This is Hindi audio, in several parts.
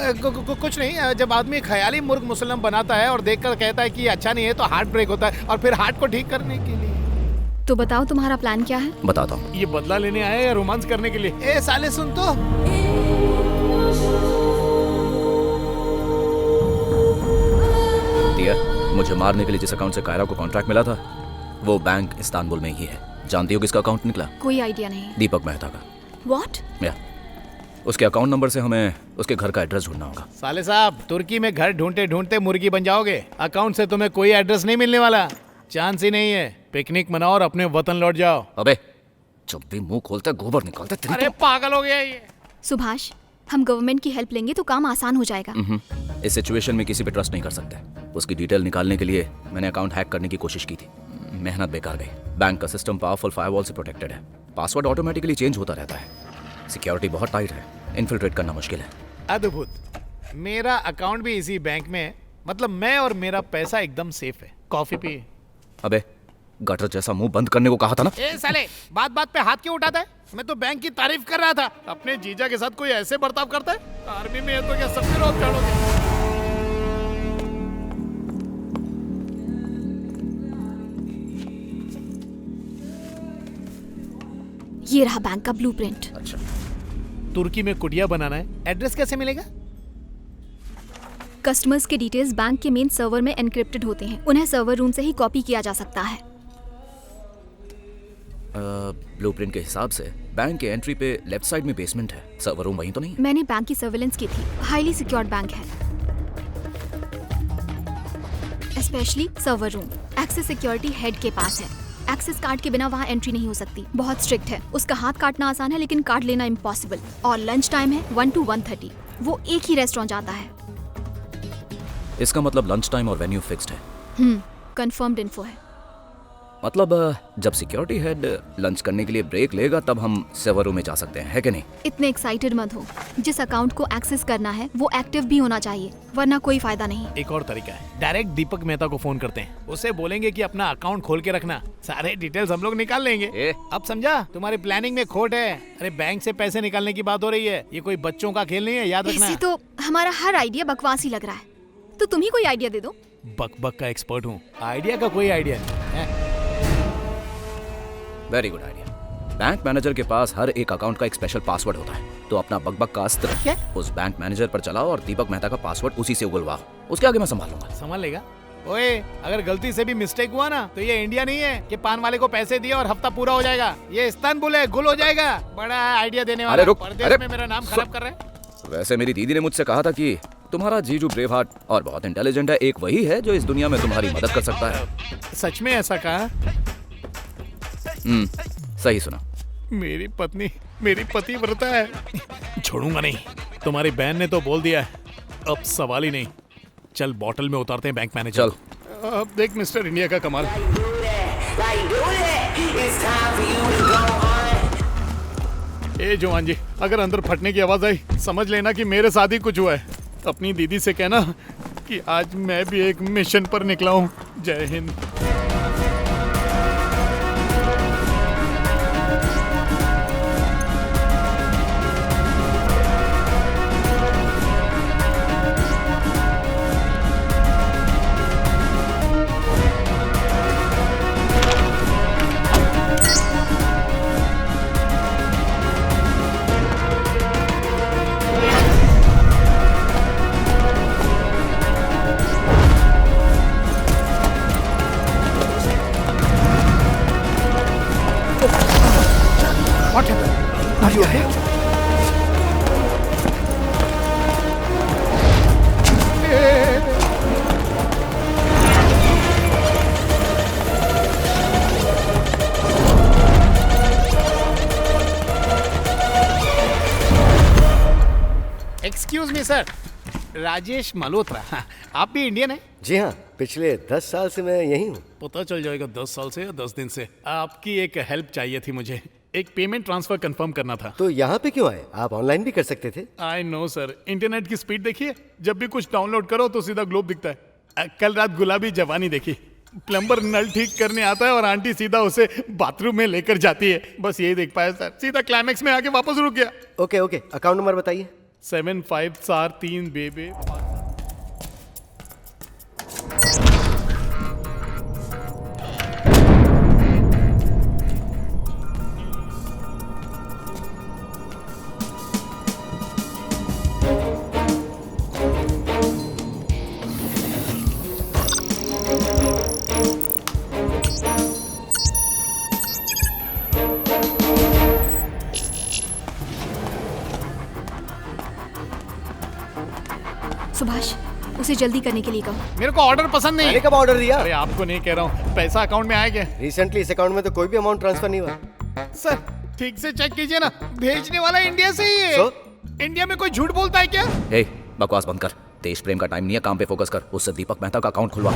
कुछ नहीं, जब आदमी ख्याली मुर्ग मुसल्लम बनाता है और देखकर कहता है कि ये अच्छा नहीं है तो हार्ट ब्रेक होता है, और फिर हार्ट को ठीक करने के लिए। तो बताओ तुम्हारा प्लान क्या है? बताता हूँ। ये बदला लेने आया या रोमांस करने के लिए? ए साले सुन तो। दिया, मुझे मारने के लिए जिस अकाउंट से कायरा को कॉन्ट्रैक्ट मिला था वो बैंक इस्तांबुल में ही है। जानती हो किसका अकाउंट निकला? कोई आइडिया नहीं। दीपक मेहता का। व्हाट? या उसके अकाउंट नंबर से हमें उसके घर का एड्रेस ढूंढना होगा। साले साहब, तुर्की में घर ढूंढते ढूंढते मुर्गी बन जाओगे। अकाउंट से तुम्हें कोई एड्रेस नहीं मिलने वाला, चांस ही नहीं है। पिकनिक मनाओ और अपने वतन लौट जाओ। अबे जब भी मुंह खोलता है गोबर निकालता है। अरे पागल हो गया ये। सुभाष, हम गवर्नमेंट की हेल्प लेंगे तो काम आसान हो जाएगा। इस सिचुएशन में किसी पे ट्रस्ट नहीं कर सकते। उसकी डिटेल निकालने के लिए मैंने अकाउंट हैक करने की कोशिश की थी, मेहनत बेकार गई। बैंक का सिस्टम पावरफुल फायरवॉल से प्रोटेक्टेड है, पासवर्ड ऑटोमेटिकली चेंज होता रहता है, सिक्योरिटी बहुत टाइट है, इन्फिल्ट्रेट करना मुश्किल है। अद्भुत। मेरा अकाउंट भी इसी बैंक में है, मतलब मैं और मेरा पैसा एकदम सेफ है। Coffee P. अबे गटर जैसा मुंह बंद करने को कहा था ना। ए साले, बात बात पे हाथ क्यों उठाता है? मैं तो बैंक की तारीफ कर रहा था। अपने जीजा के साथ कोई ऐसे बर्ताव करता है? आर्मी में है तो क्या सबके रोक चढ़ोगे? ये रहा बैंक का ब्लूप्रिंट। अच्छा, तुर्की में कुटिया बनाना है, एड्रेस कैसे मिलेगा? कस्टमर्स के डिटेल्स बैंक के मेन सर्वर में एनक्रिप्टेड होते हैं, उन्हें सर्वर रूम से ही कॉपी किया जा सकता है। ब्लूप्रिंट के हिसाब से बैंक के एंट्री पे लेफ्ट साइड में बेसमेंट है, सर्वर रूम वहीं तो नहीं? मैंने बैंक की सर्वेलेंस की थी, हाईली सिक्योर्ड बैंक है, specially server room. Access security head के पास है, एक्सेस कार्ड के बिना वहाँ एंट्री नहीं हो सकती, बहुत स्ट्रिक्ट है। उसका हाथ काटना आसान है लेकिन कार्ड लेना इम्पॉसिबल। और लंच टाइम है 1 to 1:30, वो एक ही रेस्टोरेंट जाता है। इसका मतलब लंच टाइम और वेन्यू फिक्स्ड है। कंफर्म्ड इन्फो है। मतलब जब सिक्योरिटी हेड लंच करने के लिए ब्रेक लेगा तब हम सर्वर रूम में जा सकते हैं, है कि नहीं? इतने एक्साइटेड मत हो, जिस अकाउंट को एक्सेस करना है वो एक्टिव भी होना चाहिए, वरना कोई फायदा नहीं। एक और तरीका है, डायरेक्ट दीपक मेहता को फोन करते हैं, उसे बोलेंगे कि अपना अकाउंट खोल के रखना, सारे डिटेल्स हम लोग निकाल लेंगे। अब समझा? तुम्हारी प्लानिंग में खोट है। अरे बैंक से पैसे निकालने की बात हो रही है, ये कोई बच्चों का खेल नहीं है, याद रखना। ऐसे तो हमारा हर आइडिया बकवास ही लग रहा है, तो तुम ही कोई आइडिया दे दो। बक बक का एक्सपर्ट हूँ, आइडिया का कोई आइडिया नहीं है। Very good idea. Bank manager के पास हर एक अकाउंट का एक स्पेशल पासवर्ड होता है, तो अपना बकबक का अस्त्र उस बैंक मैनेजर पर चलाओ और दीपक मेहता का पासवर्ड उसी से उगलवाओ। उसके आगे मैं संभाल लूंगा। संभाल लेगा? ओए, अगर गलती से भी मिस्टेक हुआ ना तो ये इंडिया नहीं है कि पान वाले को पैसे दिए और हफ्ता पूरा हो जाएगा। ये इस्तांबुल है, गुल हो जाएगा। बड़ा आइडिया देने वाला। अरे रुक, परदेश में मेरा नाम खराब कर रहे हैं। वैसे मेरी दीदी ने मुझसे कहा था कि तुम्हारा जीजू ब्रेव हार्ट और बहुत इंटेलिजेंट है, एक वही है जो इस दुनिया में तुम्हारी मदद कर सकता है। सच में ऐसा कहा? सही सुना। मेरी पत्नी मेरी पतिव्रता है, छोड़ूंगा नहीं। तुम्हारी बहन ने तो बोल दिया है, अब सवाल ही नहीं। चल बॉटल में उतारते हैं बैंक मैनेजर। चल। अब देख मिस्टर इंडिया का कमाल। ए जवान जी, अगर अंदर फटने की आवाज आई समझ लेना कि मेरे साथ ही कुछ हुआ है। अपनी दीदी से कहना कि आज मैं भी एक मिशन पर निकला हूँ। जय Hind. What happened? Are you okay? Excuse me sir, Rajesh Malhotra. आप भी इंडियन हैं? जी हाँ, पिछले 10 साल से मैं यहीं हूँ। पता चल जाएगा 10 साल से या 10 दिन से। आपकी एक हेल्प चाहिए थी मुझे, एक पेमेंट ट्रांसफर कंफर्म करना था। तो यहाँ पे क्यों आए? आप ऑनलाइन भी कर सकते थे। आई नो सर, इंटरनेट की स्पीड देखिए, जब भी कुछ डाउनलोड करो तो सीधा ग्लोब दिखता है। कल रात गुलाबी जवानी देखी, प्लम्बर नल ठीक करने आता है और आंटी सीधा उसे बाथरूम में लेकर जाती है। बस यही देख पाया सर, सीधा क्लाइमेक्स में आके वापस रुक गया। ओके, अकाउंट नंबर बताइए। 7543 बेबे। सुभाष, उसे जल्दी करने के लिए कहो। मेरे को ऑर्डर पसंद नहीं मैंने है। कब ऑर्डर दिया? अरे आपको नहीं कह रहा हूँ, पैसा अकाउंट में आया क्या? रिसेंटली इस अकाउंट में तो कोई भी अमाउंट ट्रांसफर नहीं हुआ। सर ठीक से चेक कीजिए ना, भेजने वाला इंडिया से ही है। So? इंडिया में कोई झूठ बोलता है क्या? हे बकवास बंद कर, देश प्रेम का टाइम नहीं है, काम पे फोकस कर। उससे दीपक मेहता का अकाउंट खुलवा।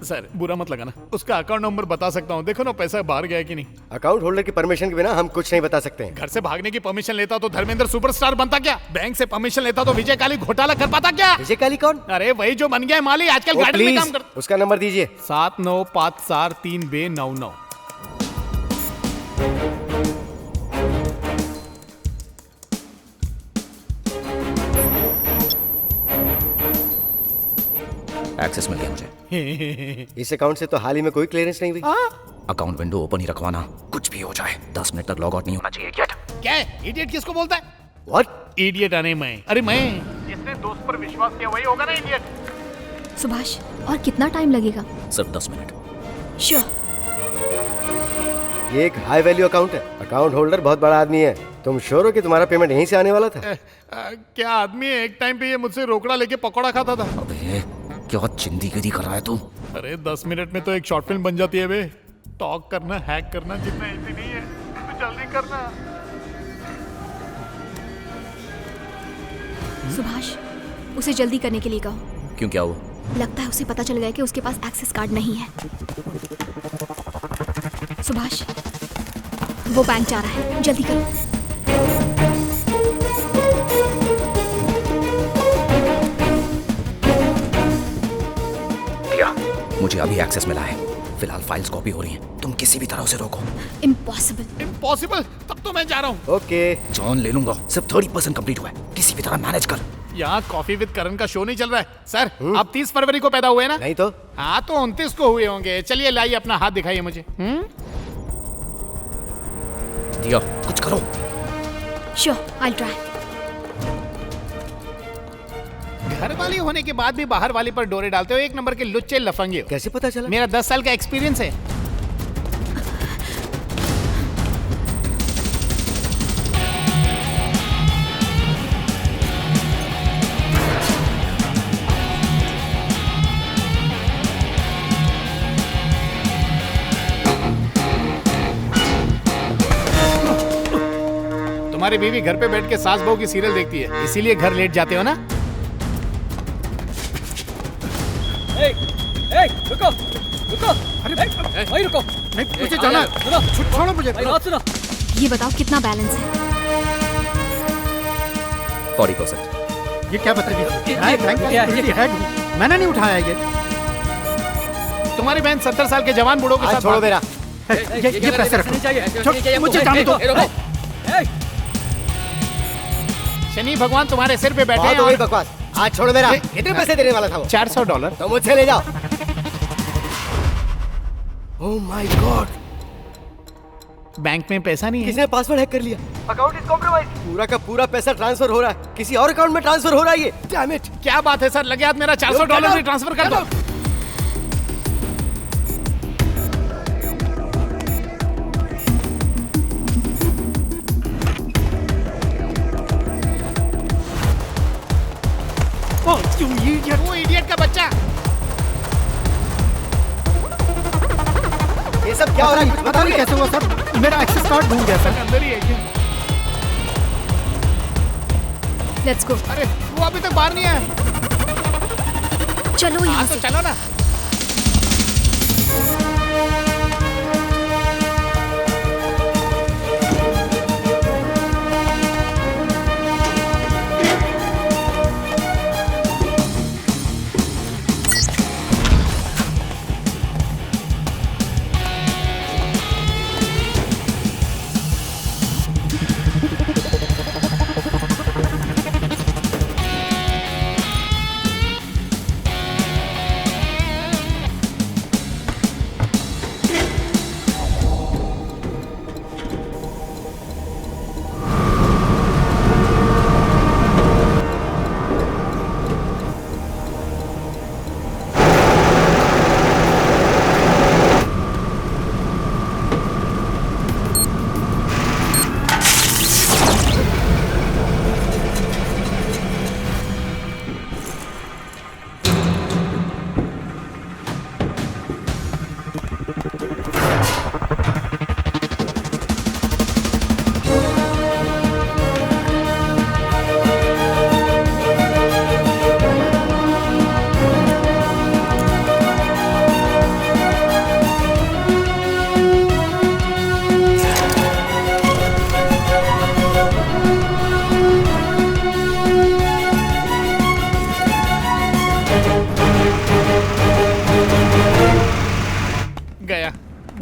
सर बुरा मत लगाना, उसका अकाउंट नंबर बता सकता हूँ। देखो ना पैसा बाहर गया कि नहीं। अकाउंट होल्डर की परमिशन के बिना हम कुछ नहीं बता सकते हैं। घर से भागने की परमिशन लेता तो धर्मेंद्र सुपरस्टार बनता क्या? बैंक से परमिशन लेता तो विजय काली घोटाला कर पाता क्या? विजय काली कौन? अरे वही जो बन गया है माली, आजकल ओ, गार्डन में काम प्लीज करता। उसका नंबर दीजिए। 7954 एक्सेस मिल गया मुझे। इस अकाउंट से तो हाल ही में कोई क्लियरेंस नहीं हुई। अकाउंट विंडो ओपन ही रखवाना, कुछ भी हो जाए 10 मिनट तक लॉग आउट नहीं होना चाहिए। गेट क्या है? इडियट किसको बोलता है? व्हाट? इडियट आने मैं? अरे मैं जिसने दोस्त पर विश्वास किया वही होगा ना इडियट। सुभाष, और कितना टाइम लगेगा? सिर्फ 10 मिनट। श्योर। ये एक हाई वैल्यू अकाउंट है। अकाउंट होल्डर बहुत बड़ा आदमी है। तुम श्योर हो कि तुम्हारा पेमेंट यहीं से आने वाला था? क्या आदमी है? एक टाइम पे ये मुझसे रोकड़ा लेके पकौड़ा खाता था। अबे क्या चिंदीगिरी कर रहा है तू? अरे 10 मिनट में तो एक शॉर्ट फिल्म बन जाती है बे। टॉक करना, हैक करना जितना इजी नहीं है, तो जल्दी करना। सुभाष, उसे जल्दी करने के लिए कहो। क्यों, क्या हुआ? लगता है उसे पता चल गया कि उसके पास एक्सेस कार्ड नहीं है। सुभाष, वो बैंक जा रहा है, जल्दी करो। मुझे अभी एक्सेस मिला है, फिलहाल फाइल्स कॉपी हो रही हैं। तुम किसी भी तरह उसे रोको। इम्पॉसिबल। इम्पॉसिबल? तब तो मैं जा रहा हूँ। ओके जॉन ले लूंगा, सिर्फ 30% कंप्लीट हुआ है, किसी भी तरह मैनेज कर। यहाँ कॉफी विद करण का शो नहीं चल रहा है सर। आप 30 फरवरी को पैदा हुए ना? नहीं तो? हाँ तो 29 को हुए होंगे। चलिए लाइए अपना हाथ दिखाइए मुझे। दिया, कुछ करो। Sure, I try. घर वाली होने के बाद भी बाहर वाली पर डोरे डालते हो। एक नंबर के लुच्चे लफंगे हो। कैसे पता चला? मेरा 10 साल का एक्सपीरियंस है। तुम्हारी बीवी घर पे बैठ के सास बहू की सीरियल देखती है, इसीलिए घर लेट जाते हो ना? रुको रुको, अरे भाई रुको, नहीं मुझे जाना, छोड़ो मुझे। बात सुनो। ये बताओ कितना बैलेंस है? 40%। ये क्या बता मैंने नहीं उठाया ये। तुम्हारी बहन 70 साल के जवान बूढ़ों के साथ छोड़ो मेरा। ये पैसे रखो, मुझे जाने दो। शनि भगवान तुम्हारे सिर पे बैठे बहुत हैं हो गई और बकवास। आज छोड़ो मेरा। कितने पैसे देने वाला था वो? $400। तो मुझसे ले जाओ। ओह माय गॉड, बैंक में पैसा नहीं है। किसने पासवर्ड हैक कर लिया? Account is compromise. पूरा का पूरा पैसा ट्रांसफर हो रहा है, किसी और अकाउंट में ट्रांसफर हो रहा है ये। Damn it. क्या बात है सर, लगे हाथ मेरा $400 भी ट्रांसफर कर दो। वो इडियट का बच्चा। ये सब क्या हो रहा है? पता नहीं कैसे हुआ सर, मेरा एक्सेस कार्ड भूल गया सर। अंदर ही है क्या? Let's go. अरे वो अभी तक बाहर नहीं आया। चलो यहाँ हाँ तो से। चलो ना।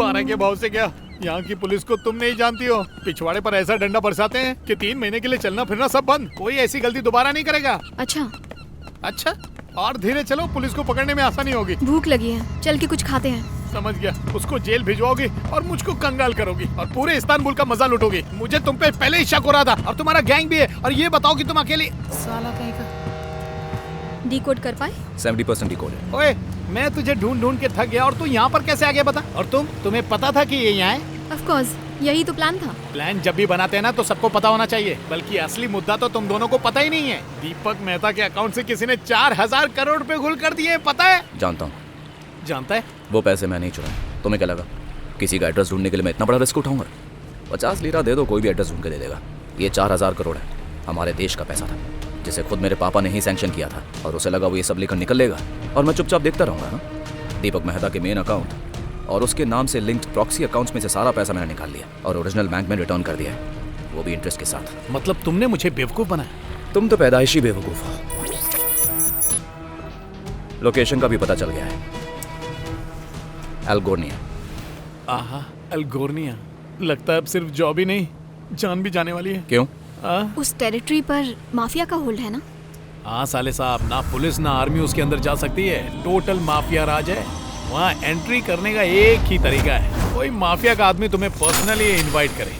12 के भाव से क्या? यहाँ की पुलिस को तुम नहीं जानती हो। पिछवाड़े पर ऐसा डंडा बरसाते हैं कि 3 महीने के लिए चलना फिरना सब बंद। कोई ऐसी गलती दोबारा नहीं करेगा। अच्छा, और धीरे चलो, पुलिस को पकड़ने में आसानी होगी। भूख लगी है, चल के कुछ खाते हैं। समझ गया। उसको जेल भिजवाओगी और मुझको कंगाल करोगी और पूरे इस्तांबुल का मजा लूटोगी। मुझे तुम पे पहले ही शक हो रहा था और तुम्हारा गैंग भी है। और ये बताओ कि तुम अकेली साला कहीं का डिकोड कर पाए? 70% डिकोड है। ओए, मैं तुझे ढूंढ ढूंढ के थक गया और तू यहाँ पर कैसे आ गया बता? और तुम्हें पता था कि ये यहाँ है? ऑफ कोर्स, यही तो प्लान था। प्लान जब भी बनाते हैं ना तो सबको पता होना चाहिए, बल्कि असली मुद्दा तो तुम दोनों को पता ही नहीं है। दीपक मेहता के अकाउंट से किसी ने 4000 करोड़ रुपए गुल कर दिए, पता है? जानता हूँ। जानता है? वो पैसे मैं नहीं चुराए। तुम्हें क्या लगा किसी का एड्रेस ढूंढने के लिए मैं इतना बड़ा रिस्क उठाऊंगा? 50 लीरा दे दो, कोई भी एड्रेस ढूंढ के दे देगा। ये 4000 करोड़ है, हमारे देश का पैसा था, जिसे खुद मेरे पापा ने ही सैंक्शन किया था। और उसे लगा वो ये सब लेकर निकल लेगा और मैं चुपचाप देखता रहूंगा ना। दीपक मेहता के मेन अकाउंट और उसके नाम से लिंक्ड प्रॉक्सी अकाउंट्स में से सारा पैसा मैंने निकाल लिया और ओरिजिनल बैंक में रिटर्न कर दिया है, वो भी इंटरेस्ट के साथ। मतलब तुमने मुझे बेवकूफ बनाया? तुम तो पैदाइशी बेवकूफ हो। लोकेशन का भी पता चल गया है, एल्गोर्निया। आहा, एल्गोर्निया। लगता है अब सिर्फ जॉब ही नहीं, जान भी जाने वाली है। क्यों? उस टेरिटरी पर माफिया का होल्ड है ना? हाँ साले साहब, ना पुलिस ना आर्मी उसके अंदर जा सकती है। टोटल माफिया राज है। वहाँ एंट्री करने का एक ही तरीका है, कोई माफिया का आदमी तुम्हें पर्सनली इनवाइट करे।